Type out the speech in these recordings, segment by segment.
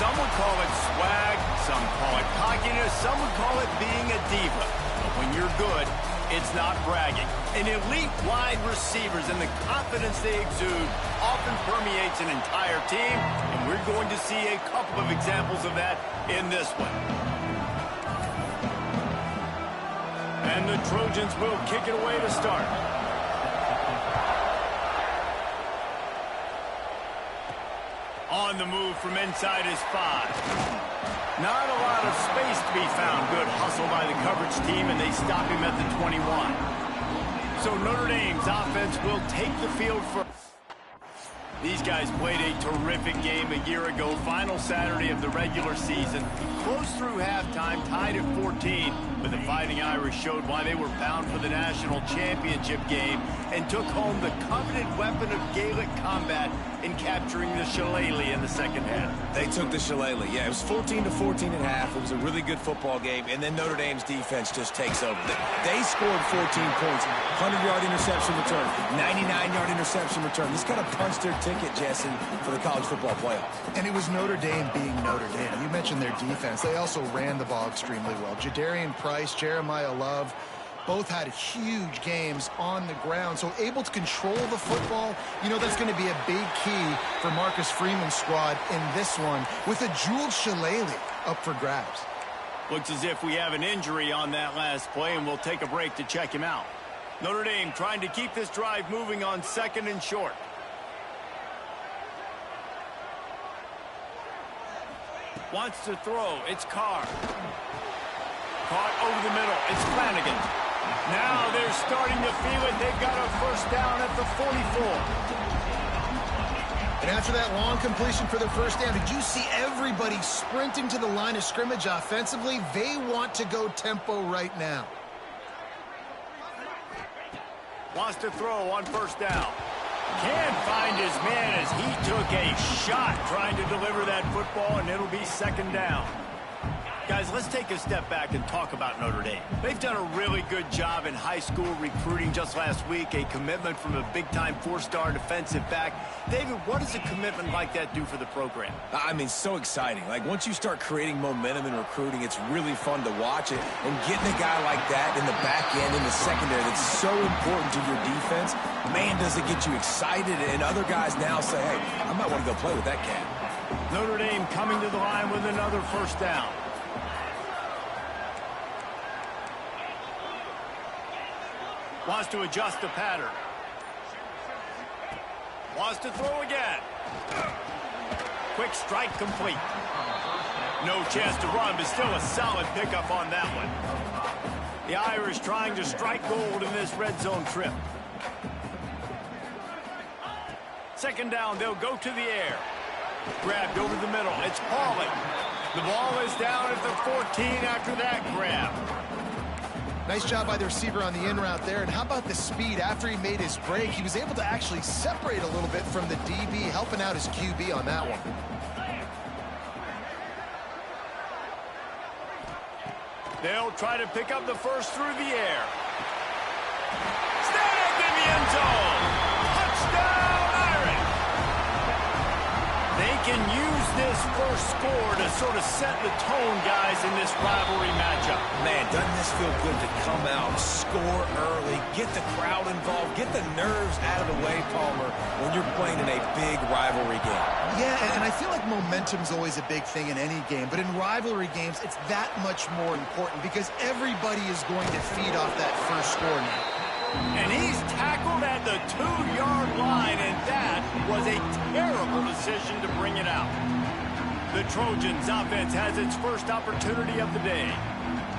Some would call it swag, some call it cockiness, some would call it being a diva. But when you're good, it's not bragging. An elite wide receivers and the confidence they exude often permeates an entire team, and we're going to see a couple of examples of that in this one. And the Trojans will kick it away to start. On the move from inside his 5. Not a lot of space to be found. Good hustle by the coverage team, and they stop him at the 21. So Notre Dame's offense will take the field for... These guys played a terrific game a year ago, final Saturday of the regular season. Close through halftime, tied at 14, but the Fighting Irish showed why they were bound for the national championship game and took home the coveted weapon of Gaelic combat in capturing the shillelagh in the second half. They took the shillelagh. Yeah, it was 14-14 at half. It was a really good football game, and then Notre Dame's defense just takes over. They scored 14 points, 100-yard interception return, 99-yard interception return. This kind of punched their ticket, Jesse, for the college football playoff. And it was Notre Dame being Notre Dame. You mentioned their defense. They also ran the ball extremely well. Jadarian Price, Jeremiah Love, both had huge games on the ground, so able to control the football. You know, that's going to be a big key for Marcus Freeman's squad in this one, with a jeweled shillelagh up for grabs. Looks as if we have an injury on that last play, and we'll take a break to check him out. Notre Dame trying to keep this drive moving on 2nd and short. Wants to throw. It's Carr. Caught over the middle. It's Flanagan. Now they're starting to feel it. They've got a first down at the 44. And after that long completion for their first down, did you see everybody sprinting to the line of scrimmage offensively? They want to go tempo right now. Wants to throw on first down. Can't find his man as he took a shot trying to deliver that football, and it'll be 2nd down. Guys, let's take a step back and talk about Notre Dame. They've done a really good job in high school recruiting just last week, a commitment from a big-time 4-star defensive back. David, what does a commitment like that do for the program? I mean, so exciting. Like, once you start creating momentum in recruiting, it's really fun to watch it. And getting a guy like that in the back end, in the secondary, that's so important to your defense, man, does it get you excited. And other guys now say, hey, I might want to go play with that cat. Notre Dame coming to the line with another first down. Wants to adjust the pattern. Wants to throw again. Quick strike complete. No chance to run, but still a solid pickup on that one. The Irish trying to strike gold in this red zone trip. 2nd down, they'll go to the air. Grabbed over the middle. It's Pauling. The ball is down at the 14 after that grab. Nice job by the receiver on the in route there. And how about the speed after he made his break? He was able to actually separate a little bit from the DB, helping out his QB on that one. They'll try to pick up the first through the air. Snagged in the end zone. Touchdown, Irish. They can use this first score to sort of set the tone, guys, in this rivalry matchup. Man, doesn't this feel good to come out, score early, get the crowd involved, get the nerves out of the way, Palmer, when you're playing in a big rivalry game. Yeah, and I feel like momentum's always a big thing in any game, but in rivalry games, it's that much more important because everybody is going to feed off that first score now. And he's tackled at the 2-yard line, and that was a terrible decision to bring it out. The Trojans' offense has its first opportunity of the day,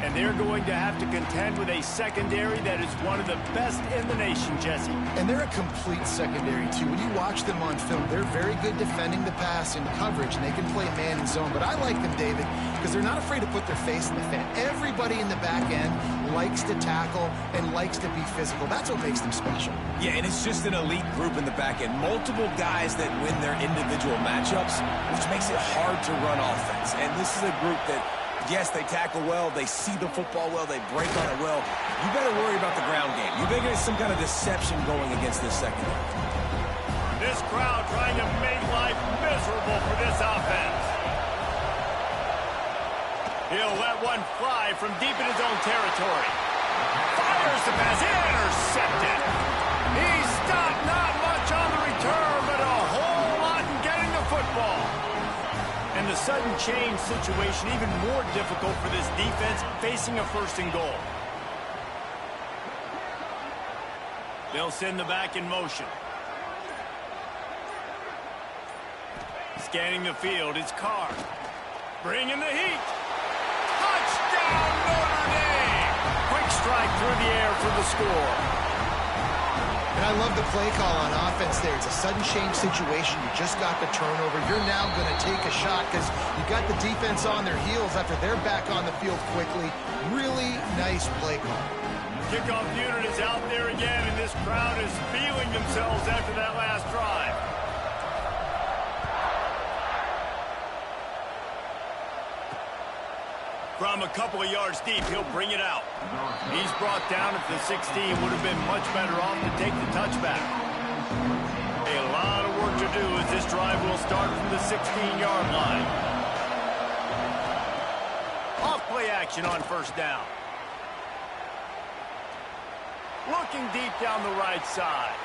and they're going to have to contend with a secondary that is one of the best in the nation, Jesse. And they're a complete secondary, too. When you watch them on film, they're very good defending the pass and coverage, and they can play man and zone. But I like them, David, because they're not afraid to put their face in the fan. Everybody in the back end likes to tackle and likes to be physical. That's what makes them special. Yeah, and it's just an elite group in the back end. Multiple guys that win their individual matchups, which makes it hard to run offense. And this is a group that, yes, they tackle well, they see the football well, they break on it well. You better worry about the ground game. You better get some kind of deception going against this secondary. This crowd trying to make life miserable for this offense. He'll let one fly from deep in his own territory. Fires the pass, intercepted. He stopped, not much on the return, but a whole lot in getting the football. And the sudden change situation even more difficult for this defense facing a 1st and goal. They'll send the back in motion. Scanning the field, it's Carr. Bringing the heat. Touchdown, Notre Dame! Quick strike through the air for the score. And I love the play call on offense there. It's a sudden change situation. You just got the turnover. You're now going to take a shot because you got the defense on their heels after they're back on the field quickly. Really nice play call. Kickoff unit is out there again, and this crowd is feeling themselves after that last drive. From a couple of yards deep, he'll bring it out. He's brought down at the 16. Would have been much better off to take the touchback. A lot of work to do as this drive will start from the 16-yard line. Off play action on 1st down. Looking deep down the right side.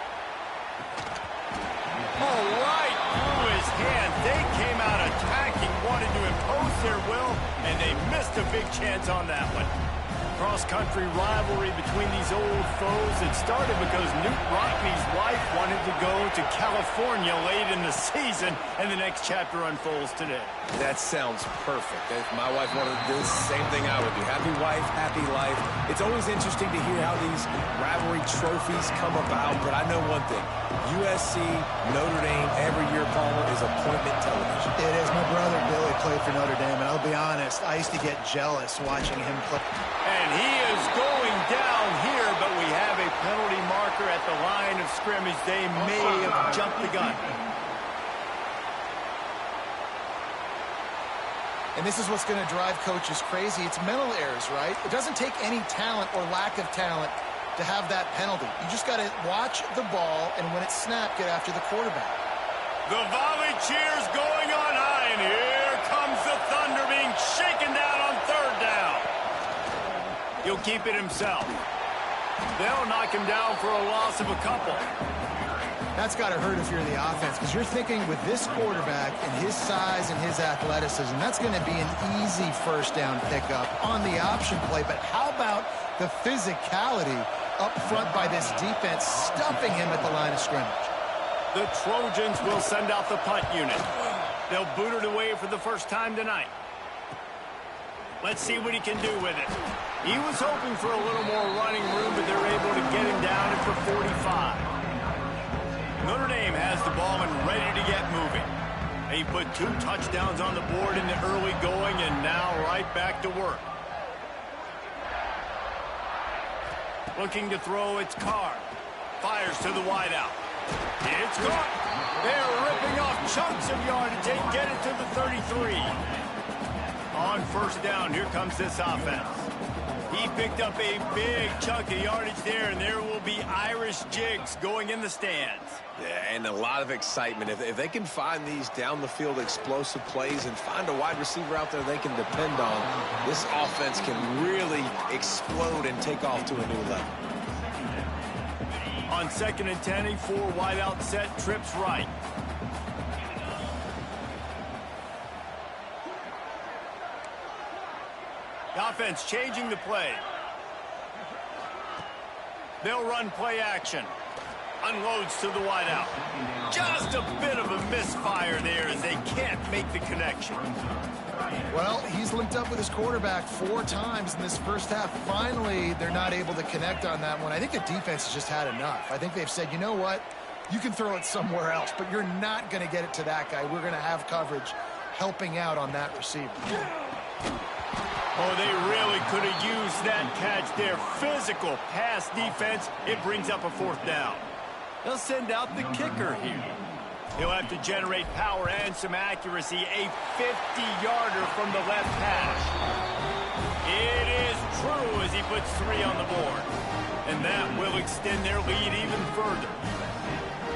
Oh, right through his hand. They came out attacking, wanting to impose their will, and they missed a big chance on that one. Cross-country rivalry between these old foes. It started because Newt Rockne's wife wanted to go to California late in the season, and the next chapter unfolds today. That sounds perfect. If my wife wanted this, same thing I would do. Happy wife, happy life. It's always interesting to hear how these rivalry trophies come about, but I know one thing. USC, Notre Dame, every year, Palmer, is appointment television. It is. My brother Billy played for Notre Dame, and I'll be honest, I used to get jealous watching him play. And he is going down here, but we have a penalty marker at the line of scrimmage. They may have jumped the gun. And this is what's going to drive coaches crazy. It's mental errors, right? It doesn't take any talent or lack of talent to have that penalty. You just got to watch the ball, and when it's snapped, get after the quarterback. The volley cheers going on high, and here comes the Thunder being shaken down on 3rd down. He'll keep it himself. They'll knock him down for a loss of a couple. That's got to hurt if you're the offense, because you're thinking with this quarterback and his size and his athleticism, that's going to be an easy 1st down pickup on the option play. But how about the physicality up front by this defense, stuffing him at the line of scrimmage? The Trojans will send out the punt unit. They'll boot it away for the first time tonight. Let's see what he can do with it. He was hoping for a little more running room, but they're able to get him down at the 45. Notre Dame has the ball and ready to get moving. They put 2 touchdowns on the board in the early going, and now right back to work. Looking to throw, it's Carr. Fires to the wideout. It's caught. They're ripping off chunks of yardage. They get it to the 33. On 1st down, here comes this offense. He picked up a big chunk of yardage there, and there will be Irish jigs going in the stands. Yeah, and a lot of excitement. If they can find these down-the-field explosive plays and find a wide receiver out there they can depend on, this offense can really explode and take off to a new level. On 2nd and 10, a 4 wideout set, trips right. The offense changing the play. They'll run play action. Unloads to the wideout. Just a bit of a misfire there as they can't make the connection. Well, he's linked up with his quarterback 4 times in this 1st half. Finally, they're not able to connect on that one. I think the defense has just had enough. I think they've said, you know what? You can throw it somewhere else, but you're not going to get it to that guy. We're going to have coverage helping out on that receiver. Oh, they really could have used that catch there. Physical pass defense. It brings up a 4th down. They'll send out the kicker here. He'll have to generate power and some accuracy. A 50-yarder from the left hash. It is true as he puts 3 on the board. And that will extend their lead even further.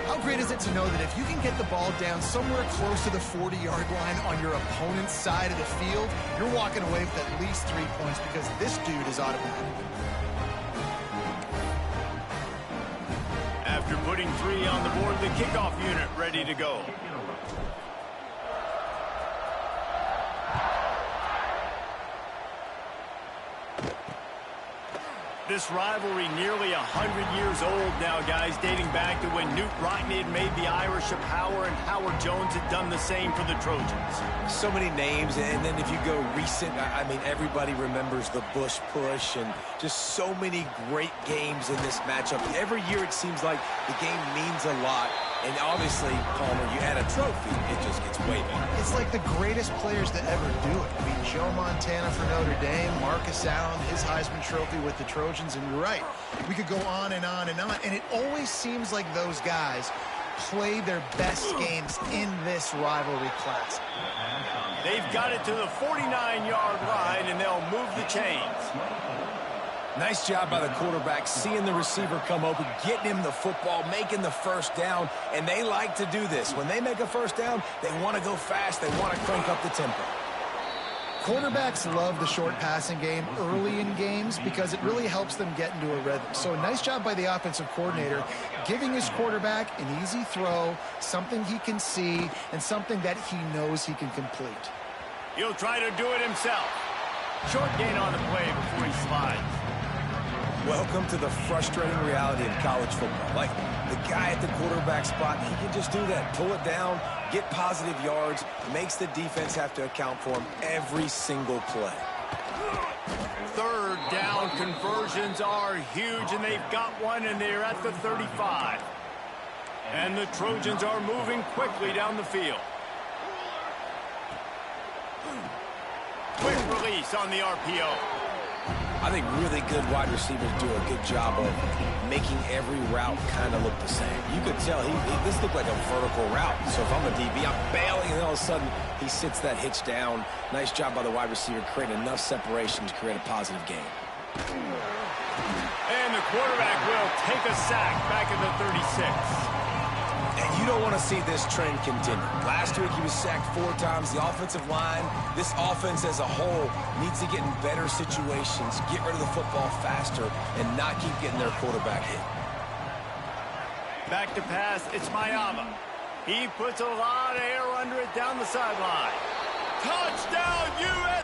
How great is it to know that if you can get the ball down somewhere close to the 40-yard line on your opponent's side of the field, you're walking away with at least 3 points because this dude is automatic. After putting 3 on the board, the kickoff unit ready to go. This rivalry nearly 100 years old now, guys, dating back to when Newt Rockne had made the Irish a power and Howard Jones had done the same for the Trojans. So many names, and then if you go recent, I mean, everybody remembers the Bush push and just so many great games in this matchup. Every year it seems like the game means a lot. And obviously, Palmer, you add a trophy, it just gets way better. It's like the greatest players to ever do it. I mean, Joe Montana for Notre Dame, Marcus Allen, his Heisman Trophy with the Trojans, and you're right. We could go on and on and on, and it always seems like those guys play their best games in this rivalry class. They've got it to the 49-yard line, and they'll move the chains. Nice job by the quarterback, seeing the receiver come open, getting him the football, making the first down, and they like to do this. When they make a first down, they want to go fast, they want to crank up the tempo. Quarterbacks love the short passing game early in games because it really helps them get into a rhythm. So nice job by the offensive coordinator, giving his quarterback an easy throw, something he can see, and something that he knows he can complete. He'll try to do it himself. Short gain on the play before he slides. Welcome to the frustrating reality of college football. Like, the guy at the quarterback spot, he can just do that. Pull it down, get positive yards, makes the defense have to account for him every single play. Third down conversions are huge, and they've got one, and they're at the 35. And the Trojans are moving quickly down the field. Quick release on the RPO. I think really good wide receivers do a good job of making every route kind of look the same. You could tell this looked like a vertical route. So if I'm a DB, I'm bailing, and all of a sudden he sits that hitch down. Nice job by the wide receiver, creating enough separation to create a positive game. And the quarterback will take a sack back at the 36. And you don't want to see this trend continue. Last week he was sacked 4 times. The offensive line, this offense as a whole, needs to get in better situations, get rid of the football faster, and not keep getting their quarterback hit. Back to pass, it's Mayama. He puts a lot of air under it down the sideline. Touchdown, USC!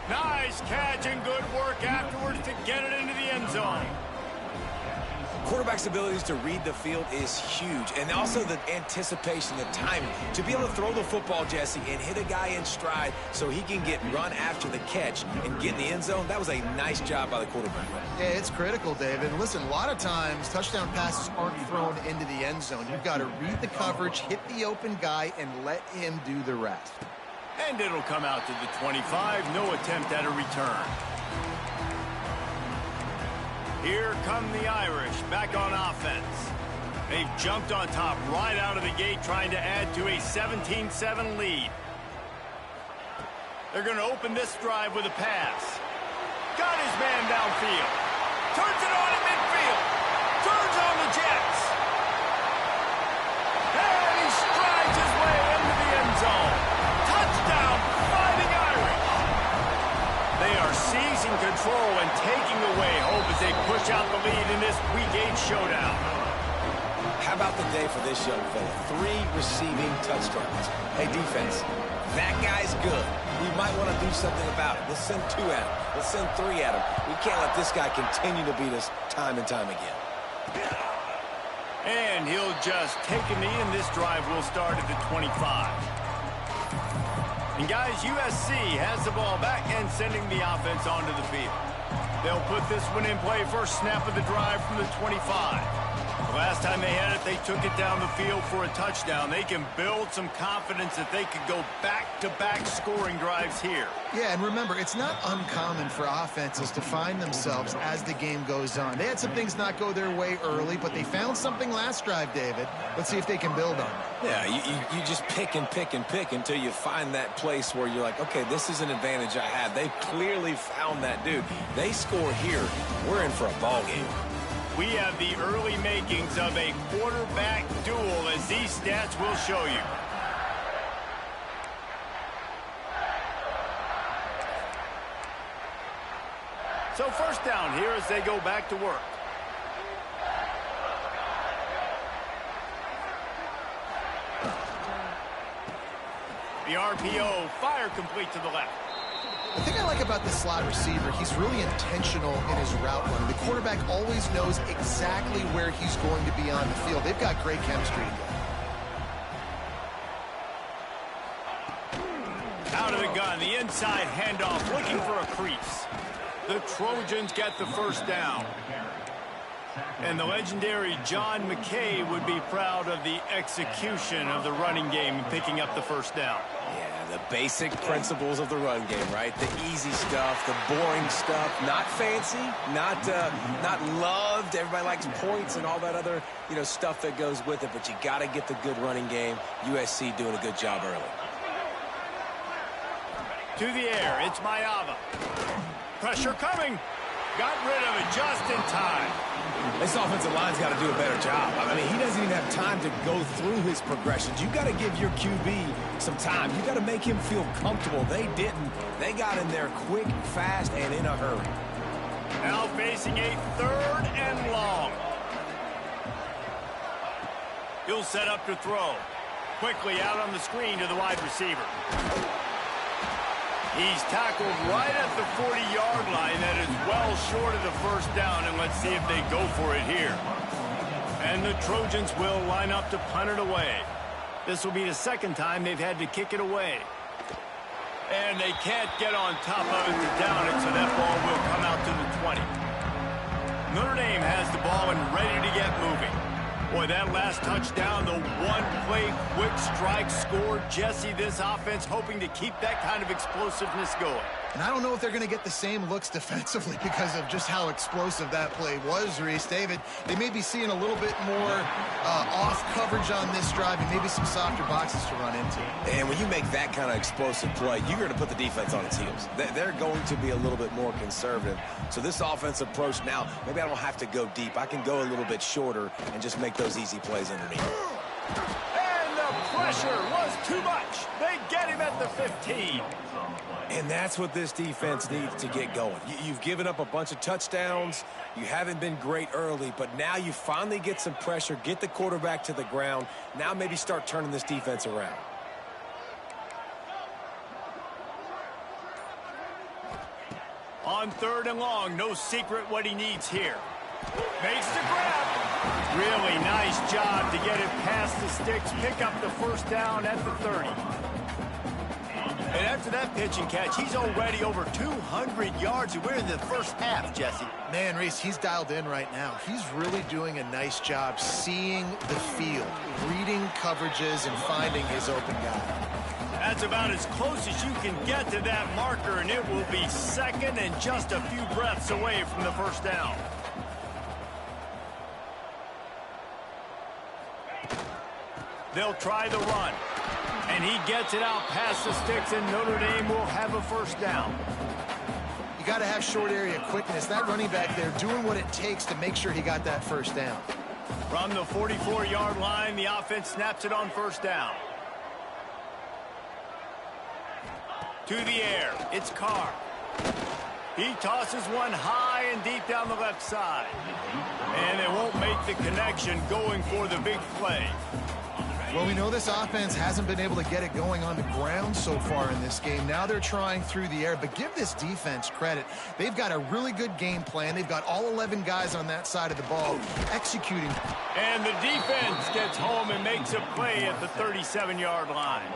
Nice catch and good work afterwards to get it into the end zone. Quarterback's abilities to read the field is huge, and also the anticipation, the timing. To be able to throw the football, Jesse, and hit a guy in stride so he can get run after the catch and get in the end zone, that was a nice job by the quarterback. Yeah, it's critical, David. Listen, a lot of times touchdown passes aren't thrown into the end zone. You've got to read the coverage, hit the open guy, and let him do the rest. And it'll come out to the 25. No attempt at a return. Here come the Irish back on offense. They've jumped on top right out of the gate, trying to add to a 17-7 lead. They're going to open this drive with a pass. Got his man downfield. Turns it on at midfield. Turns on the Jets. And he strides his way into the end zone. Touchdown, Fighting Irish. They are seizing control and taking away hope as they push out the lead in this Week 8 showdown. How about the day for this young fella? 3 receiving touchdowns. Hey, defense, that guy's good. We might want to do something about it. Let's send 2 at him. Let's send 3 at him. We can't let this guy continue to beat us time and time again. And he'll just take a knee, and this drive will start at the 25. And guys, USC has the ball back and sending the offense onto the field. They'll put this one in play first snap of the drive from the 25. The last time they had it, they took it down the field for a touchdown. They can build some confidence that they could go back-to-back scoring drives here. Yeah, and remember, it's not uncommon for offenses to find themselves as the game goes on. They had some things not go their way early, but they found something last drive, David. Let's see if they can build on it. Yeah, you just pick and pick and pick until you find that place where you're like, okay, this is an advantage I have. They've clearly found that, dude. They score here, we're in for a ball game. We have the early makings of a quarterback duel, as these stats will show you. So first down here as they go back to work. The RPO, fire complete to the left. The thing I like about the slot receiver, he's really intentional in his route run. The quarterback always knows exactly where he's going to be on the field. They've got great chemistry together. Out of the gun, the inside handoff, looking for a crease. The Trojans get the first down. And the legendary John McKay would be proud of the execution of the running game and picking up the first down. Yeah, the basic principles of the run game, right? The easy stuff, the boring stuff, not fancy, not loved. Everybody likes points and all that other, stuff that goes with it, but you got to get the good running game. USC doing a good job early. To the air, it's Mayava. Pressure coming. Got rid of it just in time. This offensive line's got to do a better job. I mean, he doesn't even have time to go through his progressions. You've got to give your QB some time. You've got to make him feel comfortable. They didn't. They got in there quick, fast, and in a hurry. Now facing a 3rd and long. He'll set up to throw. Quickly out on the screen to the wide receiver. He's tackled right at the 40-yard line. That is well short of the first down, and let's see if they go for it here. And the Trojans will line up to punt it away. This will be the second time they've had to kick it away. And they can't get on top of it to down it, so that ball will come out to the 20. Notre Dame has the ball and ready to get moving. Boy, that last touchdown, the one-play quick strike score. Jesse, this offense hoping to keep that kind of explosiveness going. And I don't know if they're going to get the same looks defensively because of just how explosive that play was, Reese. David, they may be seeing a little bit more off coverage on this drive and maybe some softer boxes to run into. And when you make that kind of explosive play, you're going to put the defense on its heels. They're going to be a little bit more conservative. So this offensive approach now, maybe I don't have to go deep. I can go a little bit shorter and just make those easy plays underneath. And the pressure was too much. They get him at the 15. And that's what this defense needs to get going. You've given up a bunch of touchdowns. You haven't been great early, but now you finally get some pressure, get the quarterback to the ground. Now maybe start turning this defense around. On 3rd and long, no secret what he needs here. Makes the grab. Really nice job to get it past the sticks, pick up the first down at the 30. And after that pitch and catch, he's already over 200 yards, and we're in the first half, Jesse. Man, Reese, he's dialed in right now. He's really doing a nice job seeing the field, reading coverages, and finding his open guy. That's about as close as you can get to that marker, and it will be second and just a few breaths away from the first down. They'll try the run. And he gets it out past the sticks, and Notre Dame will have a first down. You got to have short area quickness. That running back there doing what it takes to make sure he got that first down. From the 44-yard line, the offense snaps it on first down. To the air, it's Carr. He tosses one high and deep down the left side. And they won't make the connection going for the big play. Well, we know this offense hasn't been able to get it going on the ground so far in this game. Now they're trying through the air, but give this defense credit. They've got a really good game plan. They've got all 11 guys on that side of the ball executing. And the defense gets home and makes a play at the 37-yard line.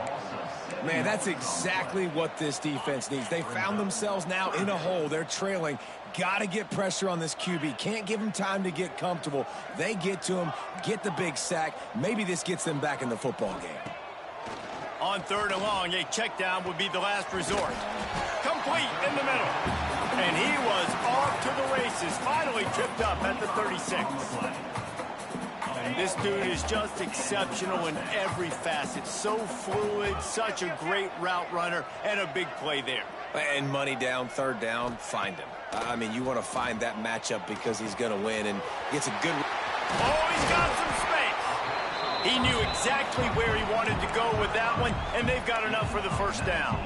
Man, that's exactly what this defense needs. They found themselves now in a hole. They're trailing. Got to get pressure on this QB. Can't give him time to get comfortable. They get to him, get the big sack. Maybe this gets them back in the football game. On 3rd and long, a check down would be the last resort. Complete in the middle. And he was off to the races, finally tripped up at the 36. This dude is just exceptional in every facet. So fluid, such a great route runner, and a big play there. And money down, 3rd down, find him. I mean, you want to find that matchup because he's going to win, and gets a good... Oh, he's got some space. He knew exactly where he wanted to go with that one, and they've got enough for the 1st down.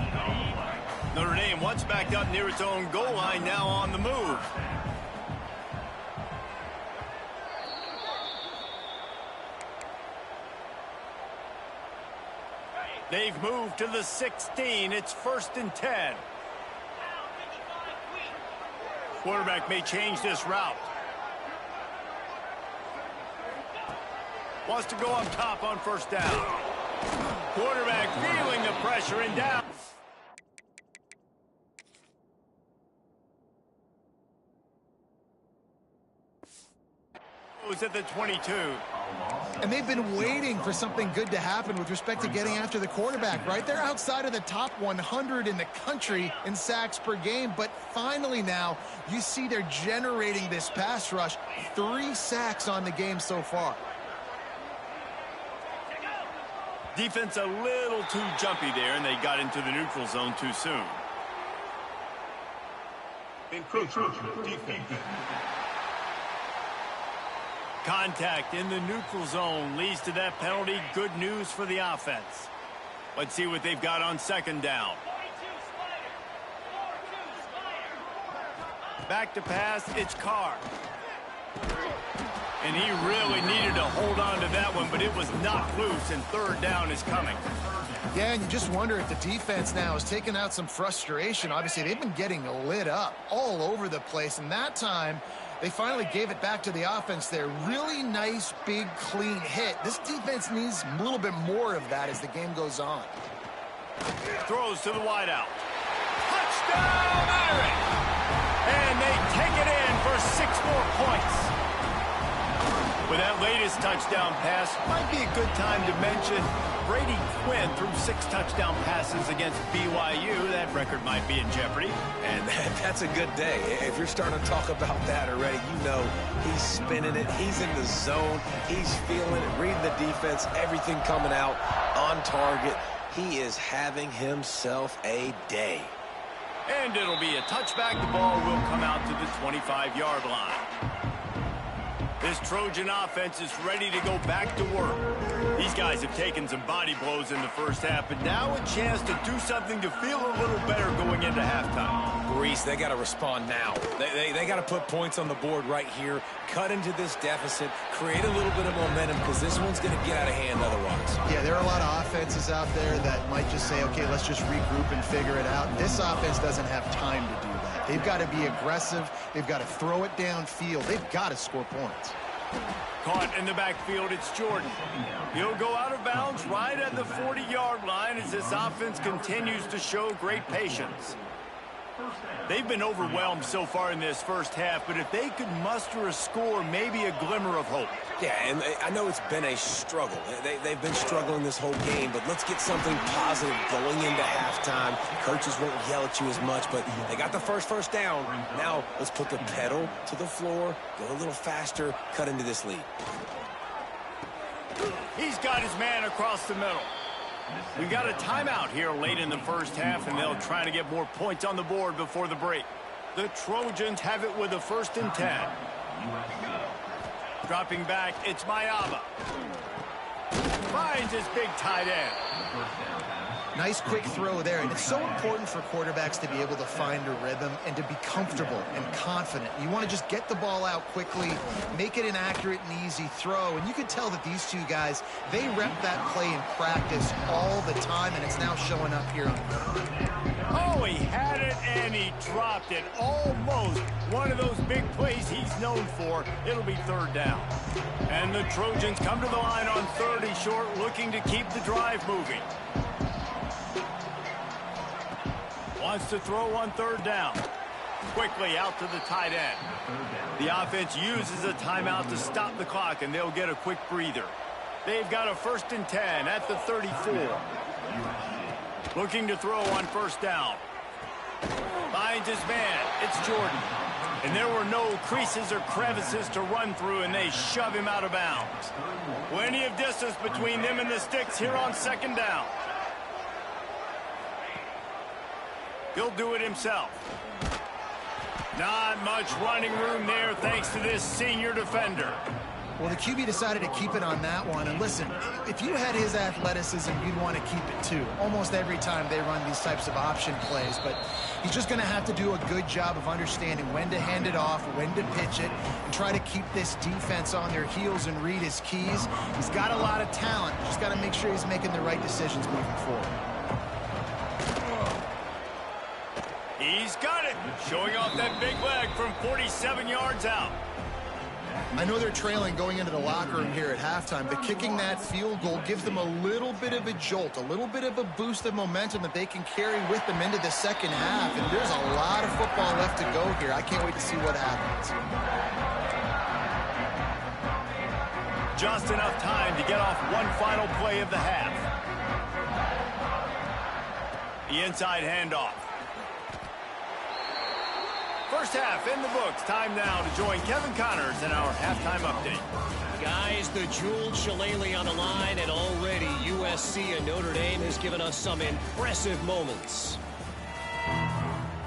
Notre Dame once backed up near its own goal line, now on the move. They've moved to the 16. It's 1st and 10. Quarterback may change this route. Wants to go up top on 1st down. Quarterback feeling the pressure and down. Was at the 22. And they've been waiting for something good to happen with respect to getting after the quarterback, right? They're outside of the top 100 in the country in sacks per game, but finally now you see they're generating this pass rush. 3 sacks on the game so far. Defense a little too jumpy there, and they got into the neutral zone too soon. Encroachment defense. Contact in the neutral zone leads to that penalty. Good news for the offense. Let's see what they've got on 2nd down. Back to pass, it's Carr. And he really needed to hold on to that one, but it was knocked loose, and 3rd down is coming. Yeah, and you just wonder if the defense now is taking out some frustration. Obviously, they've been getting lit up all over the place, and that time they finally gave it back to the offense there. Really nice, big, clean hit. This defense needs a little bit more of that as the game goes on. Throws to the wideout. Touchdown, Irish! And they take it in for 6 more points. With that latest touchdown pass, might be a good time to mention Brady Quinn threw 6 touchdown passes against BYU. That record might be in jeopardy. And that's a good day. If you're starting to talk about that already, you know he's spinning it. He's in the zone. He's feeling it, reading the defense, everything coming out on target. He is having himself a day. And it'll be a touchback. The ball will come out to the 25-yard line. This Trojan offense is ready to go back to work. These guys have taken some body blows in the 1st half, but now a chance to do something to feel a little better going into halftime. Reese, they got to respond now. They got to put points on the board right here, cut into this deficit, create a little bit of momentum, because this one's going to get out of hand otherwise. Yeah, there are a lot of offenses out there that might just say, okay, let's just regroup and figure it out. This offense doesn't have time to do that. They've got to be aggressive. They've got to throw it downfield. They've got to score points. Caught in the backfield, it's Jordan. He'll go out of bounds right at the 40-yard line as this offense continues to show great patience. They've been overwhelmed so far in this 1st half, but if they could muster a score, maybe a glimmer of hope. Yeah, and I know it's been a struggle. They've been struggling this whole game, but let's get something positive going into halftime. Coaches won't yell at you as much, but they got the first down. Now let's put the pedal to the floor, go a little faster, cut into this lead. He's got his man across the middle. We got a timeout here late in the 1st half, and they'll try to get more points on the board before the break. The Trojans have it with a 1st and 10. Dropping back, it's Mayaba. Finds his big tight end. Nice quick throw there, and it's so important for quarterbacks to be able to find a rhythm and to be comfortable and confident. You want to just get the ball out quickly, make it an accurate and easy throw, and you can tell that these 2 guys, they rep that play in practice all the time, and it's now showing up here on Oh, he had it, and he dropped it. Almost one of those big plays he's known for. It'll be 3rd down. And the Trojans come to the line on 3rd and short, looking to keep the drive moving. Wants to throw on third down. Quickly out to the tight end. The offense uses a timeout to stop the clock, and they'll get a quick breather. They've got a 1st and 10 at the 34. Looking to throw on first down. Finds his man. It's Jordan. And there were no creases or crevices to run through, and they shove him out of bounds. Plenty of distance between them and the sticks here on 2nd down. He'll do it himself. Not much running room there thanks to this senior defender. Well, the QB decided to keep it on that one. And listen, if you had his athleticism, you'd want to keep it too. Almost every time they run these types of option plays. But he's just going to have to do a good job of understanding when to hand it off, when to pitch it, and try to keep this defense on their heels and read his keys. He's got a lot of talent. Just got to make sure he's making the right decisions moving forward. He's got it. Showing off that big leg from 47 yards out. I know they're trailing going into the locker room here at halftime, but kicking that field goal gives them a little bit of a jolt, a little bit of a boost of momentum that they can carry with them into the second half. And there's a lot of football left to go here. I can't wait to see what happens. Just enough time to get off one final play of the half. The inside handoff. First half in the books. Time now to join Kevin Connors in our halftime update. Guys, the jeweled shillelagh on the line, and already USC and Notre Dame has given us some impressive moments.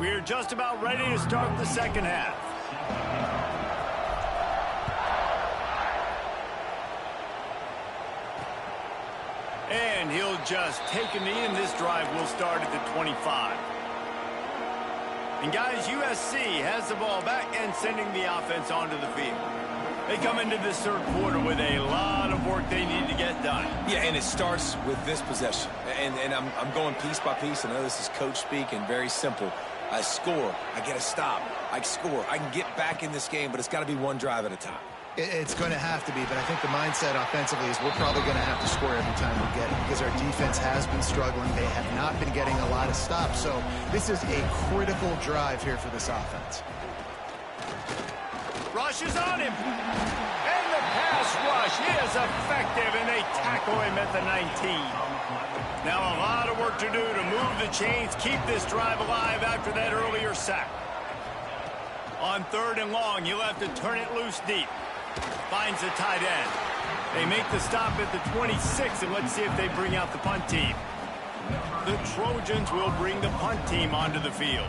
We're just about ready to start the second half. And he'll just take a knee, and this drive will start at the 25. And guys, USC has the ball back and sending the offense onto the field. They come into this third quarter with a lot of work they need to get done. Yeah, and it starts with this possession. And I'm going piece by piece. I know this is coach speak and very simple. I score. I get a stop. I score. I can get back in this game, but it's got to be one drive at a time. It's going to have to be, but I think the mindset offensively is we're probably going to have to score every time we get it because our defense has been struggling. They have not been getting a lot of stops, so this is a critical drive here for this offense. Rush is on him, and the pass rush is effective, and they tackle him at the 19. Now a lot of work to do to move the chains, keep this drive alive after that earlier sack. On 3rd and long, you'll have to turn it loose deep. Finds the tight end. They make the stop at the 26, and let's see if they bring out the punt team. The Trojans will bring the punt team onto the field.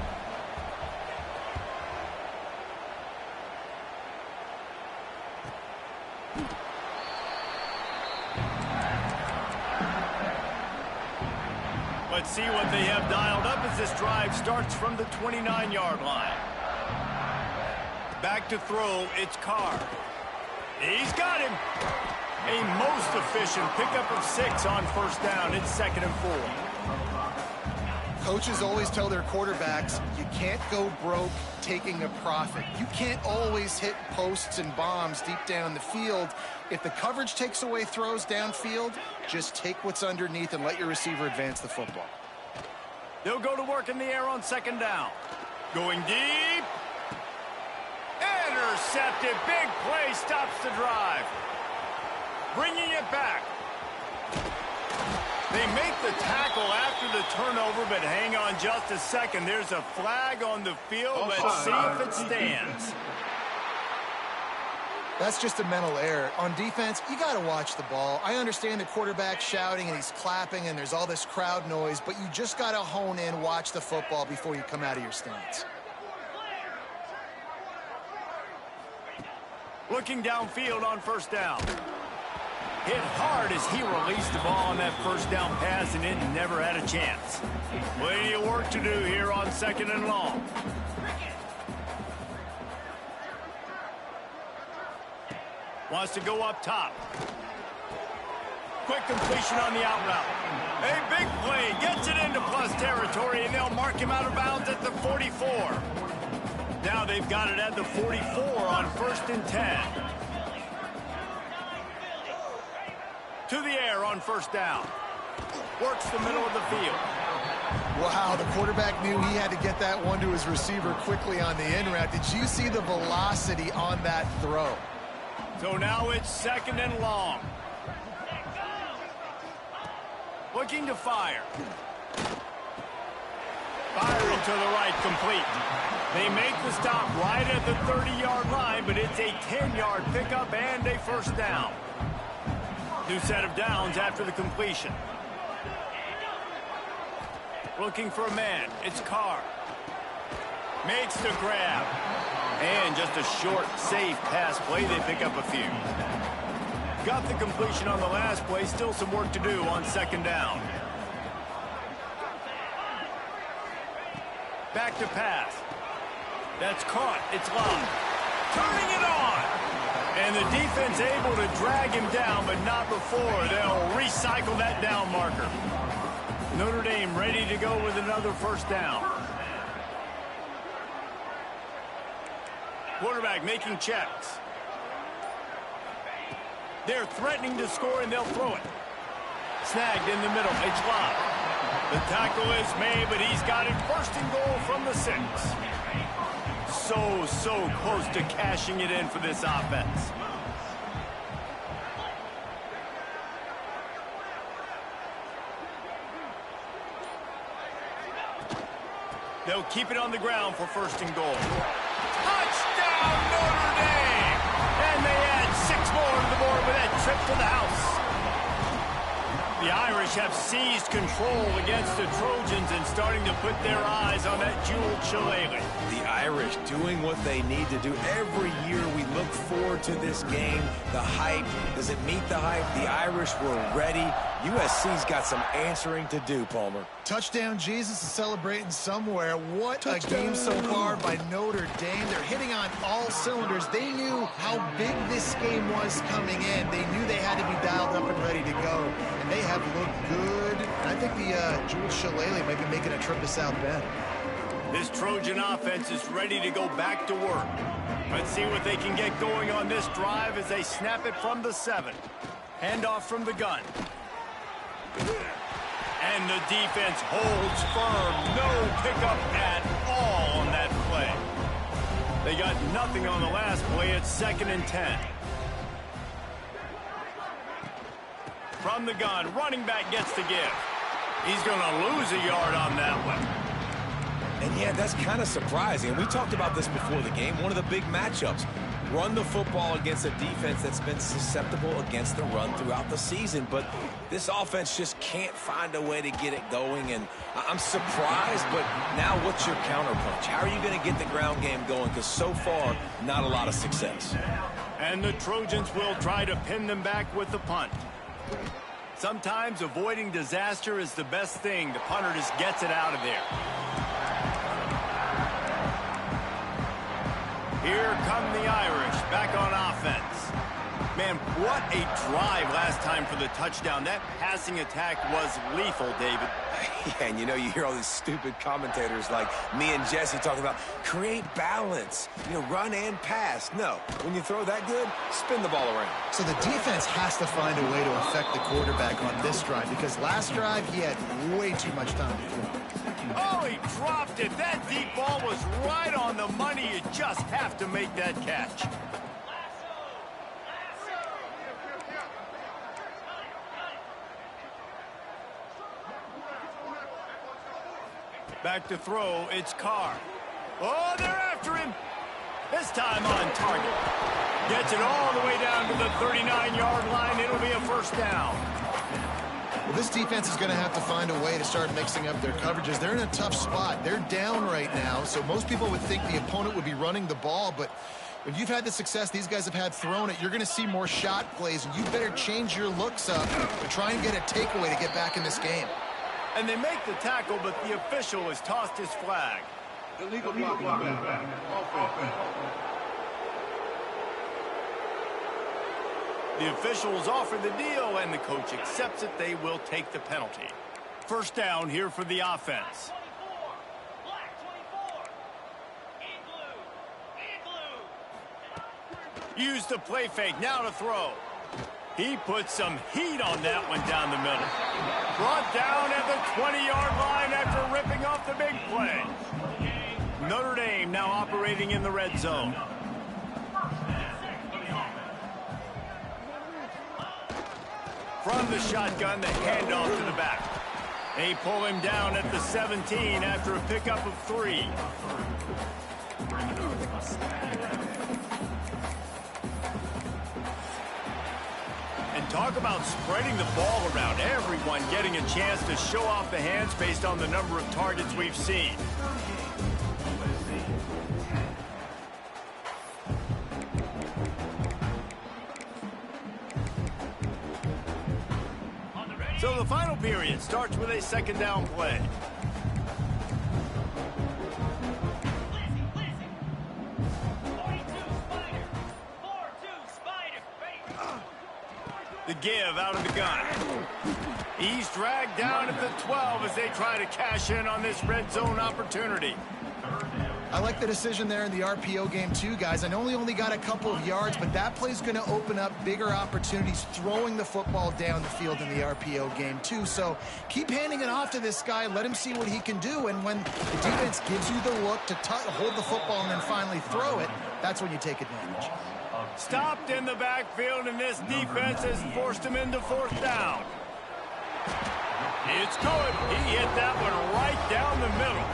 Let's see what they have dialed up as this drive starts from the 29-yard line. Back to throw, it's Carr. He's got him. A most efficient pickup of 6 on first down. It's 2nd and 4. Coaches always tell their quarterbacks, you can't go broke taking a profit. You can't always hit posts and bombs deep down the field. If the coverage takes away throws downfield, just take what's underneath and let your receiver advance the football. They'll go to work in the air on 2nd down. Going deep. Intercepted. Big play stops the drive. Bringing it back. They make the tackle after the turnover, but hang on just a second. There's a flag on the field. Let's see if it stands. That's just a mental error. On defense, you got to watch the ball. I understand the quarterback shouting and he's clapping and there's all this crowd noise, but you just got to hone in, watch the football before you come out of your stance. Looking downfield on first down. Hit hard as he released the ball on that first down pass, and it never had a chance. Plenty of work to do here on 2nd and long. Wants to go up top. Quick completion on the out route. A big play, gets it into plus territory, and they'll mark him out of bounds at the 44. Now they've got it at the 44 on 1st and 10. To the air on first down. Works the middle of the field. Wow, the quarterback knew he had to get that one to his receiver quickly on the in route. Did you see the velocity on that throw? So now it's 2nd and long. Looking to fire. Firing to the right, complete. They make the stop right at the 30-yard line, but it's a 10-yard pickup and a first down. New set of downs after the completion. Looking for a man. It's Carr. Makes the grab. And just a short, safe pass play. They pick up a few. Got the completion on the last play. Still some work to do on 2nd down. Back to pass. That's caught. It's locked. Turning it on. And the defense able to drag him down, but not before. They'll recycle that down marker. Notre Dame ready to go with another first down. Quarterback making checks. They're threatening to score, and they'll throw it. Snagged in the middle. It's locked. The tackle is made, but he's got it 1st and goal from the 6. So close to cashing it in for this offense. They'll keep it on the ground for 1st and goal. Touchdown, Notre Dame! And they add 6 more to the board with that trip to the house. The Irish have seized control against the Trojans and starting to put their eyes on that jeweled shillelagh. The Irish doing what they need to do. Every year we look forward to this game. The hype, does it meet the hype? The Irish were ready. USC's got some answering to do, Palmer. Touchdown Jesus is celebrating somewhere. What a game so far by Notre Dame. They're hitting on all cylinders. They knew how big this game was coming in. They knew they had to be dialed up and ready to go. And they have looked good. And I think the jeweled shillelagh might be making a trip to South Bend. This Trojan offense is ready to go back to work. Let's see what they can get going on this drive as they snap it from the 7. Handoff from the gun. And the defense holds firm. No pickup at all on that play. They got nothing on the last play. It's 2nd and 10. From the gun, running back gets the give. He's going to lose a yard on that one. And yeah, that's kind of surprising. And we talked about this before the game. One of the big matchups. Run the football against a defense that's been susceptible against the run throughout the season. But this offense just can't find a way to get it going. And I'm surprised, but now what's your counterpunch? How are you going to get the ground game going? Because so far, not a lot of success. And the Trojans will try to pin them back with the punt. Sometimes avoiding disaster is the best thing. The punter just gets it out of there. Here come the Irish back on offense. Man, what a drive last time for the touchdown. That passing attack was lethal, David. Yeah, and you know, you hear all these stupid commentators like me and Jesse talking about create balance, run and pass. No, when you throw that good, spin the ball around. So the defense has to find a way to affect the quarterback on this drive because last drive he had way too much time to throw. Oh, he dropped it. That deep ball was right on the money. You just have to make that catch. Back to throw, it's Carr. Oh, they're after him. This time on target. Gets it all the way down to the 39-yard line. It'll be a first down. Well, this defense is going to have to find a way to start mixing up their coverages. They're in a tough spot. They're down right now, so most people would think the opponent would be running the ball, but when you've had the success these guys have had throwing it, you're going to see more shot plays, and you better change your looks up to try and get a takeaway to get back in this game. And they make the tackle, but the official has tossed his flag. Illegal blocking. Offense. The officials offer the deal, and the coach accepts it. They will take the penalty. First down here for the offense. Use the play fake. Now to throw. He put some heat on that one down the middle. Brought down at the 20-yard line after ripping off the big play. Notre Dame now operating in the red zone. From the shotgun, the handoff to the back. They pull him down at the 17 after a pickup of 3. And talk about spreading the ball around. Everyone getting a chance to show off the hands based on the number of targets we've seen. So the final period starts with a second down play. The give out of the gun. He's dragged down at the 12 as they try to cash in on this red zone opportunity. I like the decision there in the RPO game too, guys. I know he only got a couple of yards, but that play's going to open up bigger opportunities throwing the football down the field in the RPO game too. So keep handing it off to this guy. Let him see what he can do. And when the defense gives you the look to hold the football and then finally throw it, that's when you take advantage. Stopped in the backfield, and this defense has forced him into fourth down. It's good. He hit that one right down the middle.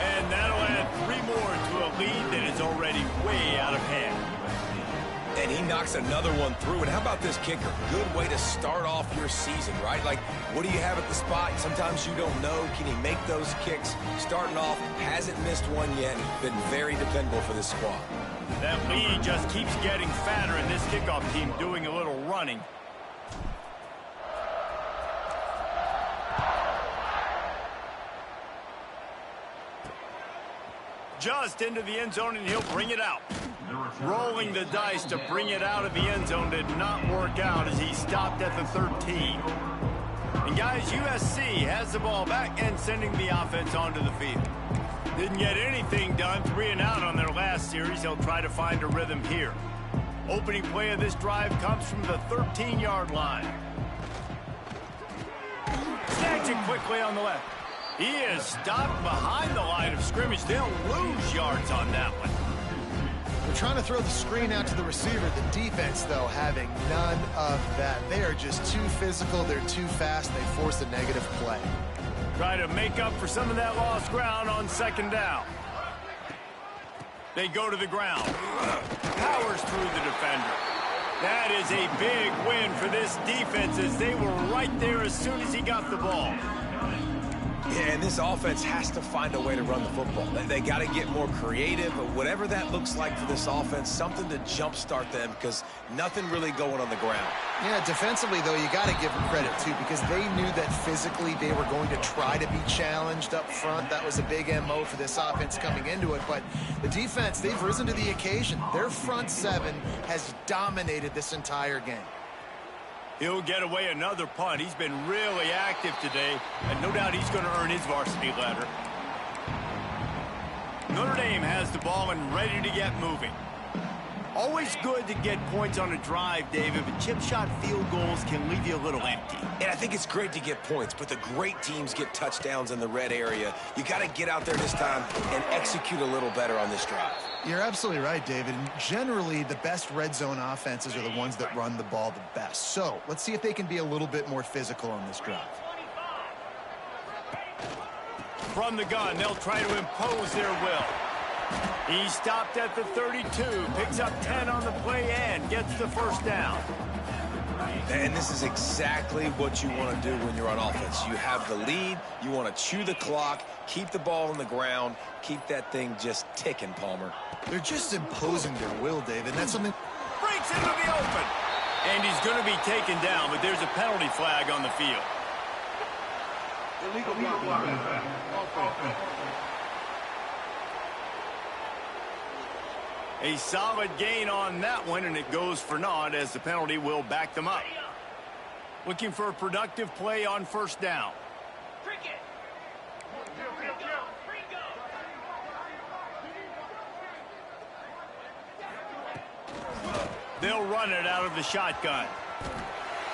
And that'll add 3 more to a lead that is already way out of hand. And he knocks another one through. And how about this kicker? Good way to start off your season, right? Like, what do you have at the spot? Sometimes you don't know. Can he make those kicks? Starting off, hasn't missed one yet. Been very dependable for this squad. That lead just keeps getting fatter, and this kickoff team doing a little running. Just into the end zone, and he'll bring it out. Rolling the dice to bring it out of the end zone did not work out as he stopped at the 13. And guys, USC has the ball back and sending the offense onto the field. Didn't get anything done, 3 and out on their last series. They'll try to find a rhythm here. Opening play of this drive comes from the 13-yard line. Snatching quickly on the left. He is stopped behind the line of scrimmage. They'll lose yards on that one. They're trying to throw the screen out to the receiver. The defense, though, having none of that. They are just too physical. They're too fast. They force a negative play. Try to make up for some of that lost ground on second down. They go to the ground. Powers through the defender. That is a big win for this defense as they were right there as soon as he got the ball. Yeah, and this offense has to find a way to run the football. They got to get more creative, but whatever that looks like for this offense, something to jumpstart them because nothing really going on the ground. Yeah, defensively, though, you got to give them credit, too, because they knew that physically they were going to try to be challenged up front. That was a big MO for this offense coming into it. But the defense, they've risen to the occasion. Their front seven has dominated this entire game. He'll get away another punt. He's been really active today, and no doubt he's going to earn his varsity letter. Notre Dame has the ball and ready to get moving. Always good to get points on a drive, David, but chip shot field goals can leave you a little empty. And I think it's great to get points, but the great teams get touchdowns in the red area. You got to get out there this time and execute a little better on this drive. You're absolutely right, David. And generally, the best red zone offenses are the ones that run the ball the best. So let's see if they can be a little bit more physical on this drive. From the gun, they'll try to impose their will. He stopped at the 32, picks up 10 on the play and gets the first down. And this is exactly what you want to do when you're on offense. You have the lead, you want to chew the clock, keep the ball on the ground, keep that thing just ticking, Palmer. They're just imposing their will, David. That's something. Breaks into the open. And he's going to be taken down, but there's a penalty flag on the field. Illegal blocking. Offense. A solid gain on that one, and it goes for naught as the penalty will back them up. Looking for a productive play on first down. They'll run it out of the shotgun.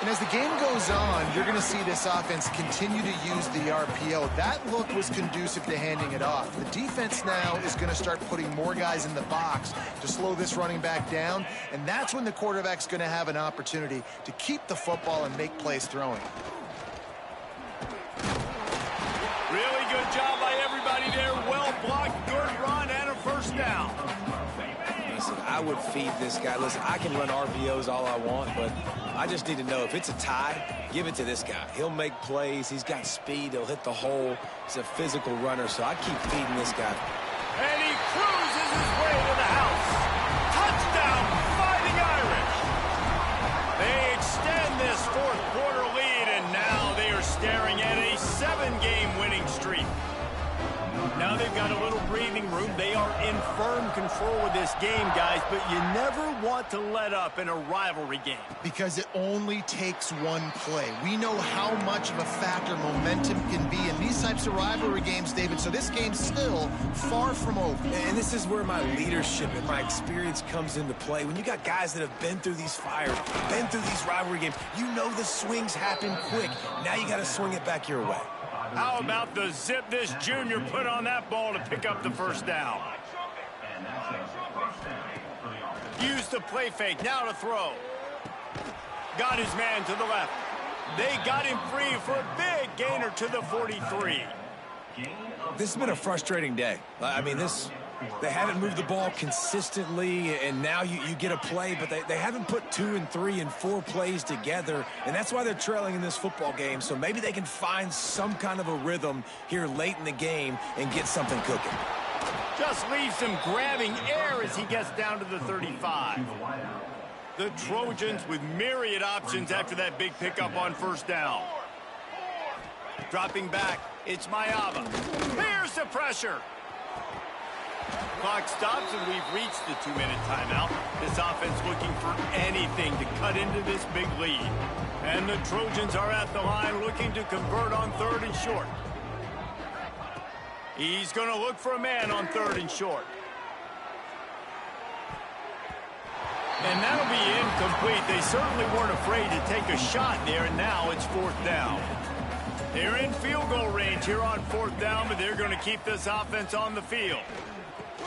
And as the game goes on, you're going to see this offense continue to use the RPO. That look was conducive to handing it off. The defense now is going to start putting more guys in the box to slow this running back down, and that's when the quarterback's going to have an opportunity to keep the football and make plays throwing. Really good job by everybody there. Well blocked, good run, and a first down. Listen, I would feed this guy. Listen, I can run RPOs all I want, but I just need to know if it's a tie, give it to this guy. He'll make plays. He's got speed. He'll hit the hole. He's a physical runner, so I keep feeding this guy. And he cruises his way to the house. Touchdown, Fighting Irish. They extend this fourth quarter lead, and now they are staring at a 7-game winning streak. Now they've got a little breathing room. They are in firm control of this game, guys, but you never want to let up in a rivalry game. Because it only takes one play. We know how much of a factor momentum can be in these types of rivalry games, David, so this game's still far from over. And this is where my leadership and my experience comes into play. When you got guys that have been through these fires, been through these rivalry games, you know the swings happen quick. Now you got to swing it back your way. How about the zip this junior put on that ball to pick up the first down? Use the play fake, now to throw. Got his man to the left. They got him free for a big gainer to the 43. This has been a frustrating day. I mean, they haven't moved the ball consistently, and now you get a play, but they haven't put 2 and 3 and 4 plays together, and that's why they're trailing in this football game. So maybe they can find some kind of a rhythm here late in the game and get something cooking. Just leaves him grabbing air as he gets down to the 35. The Trojans with myriad options after that big pickup on first down. Dropping back, it's Mayava. Here's the pressure. Clock stops, and we've reached the 2-minute timeout. This offense looking for anything to cut into this big lead. And the Trojans are at the line looking to convert on 3rd and short. He's going to look for a man on 3rd and short. And that'll be incomplete. They certainly weren't afraid to take a shot there, and now it's 4th down. They're in field goal range here on 4th down, but they're going to keep this offense on the field.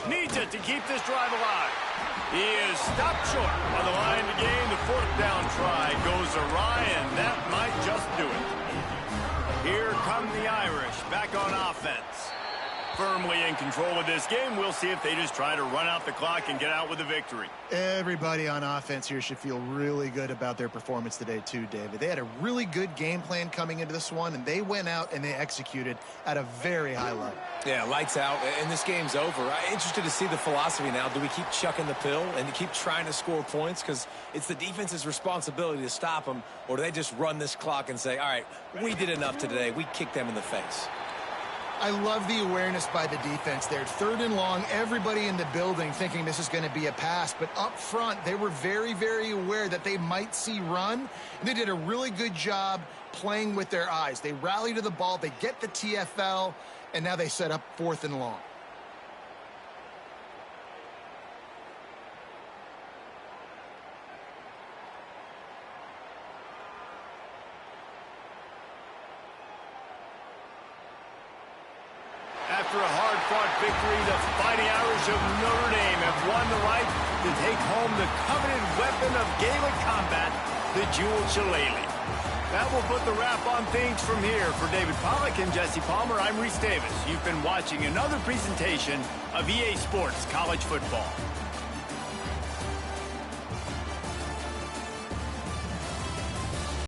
Needs it to keep this drive alive. He is stopped short on the line to gain. The 4th down try goes awry, and that might just do it. Here come the Irish back on offense. Firmly in control of this game. We'll see if they just try to run out the clock and get out with a victory. Everybody on offense here should feel really good about their performance today too, David. They had a really good game plan coming into this one, and they went out and they executed at a very high level. Yeah, lights out, and this game's over. I'm interested to see the philosophy now. Do we keep chucking the pill and keep trying to score points because it's the defense's responsibility to stop them, or do they just run this clock and say, all right, we did enough today. We kicked them in the face. I love the awareness by the defense there. 3rd and long, everybody in the building thinking this is going to be a pass. But up front, they were very, very aware that they might see run. And they did a really good job playing with their eyes. They rally to the ball, they get the TFL, and now they set up 4th and long. After a hard-fought victory, the Fighting Irish of Notre Dame have won the right to take home the coveted weapon of Gaelic combat, the jeweled shillelagh. That will put the wrap on things from here. For David Pollack and Jesse Palmer, I'm Reese Davis. You've been watching another presentation of EA Sports College Football.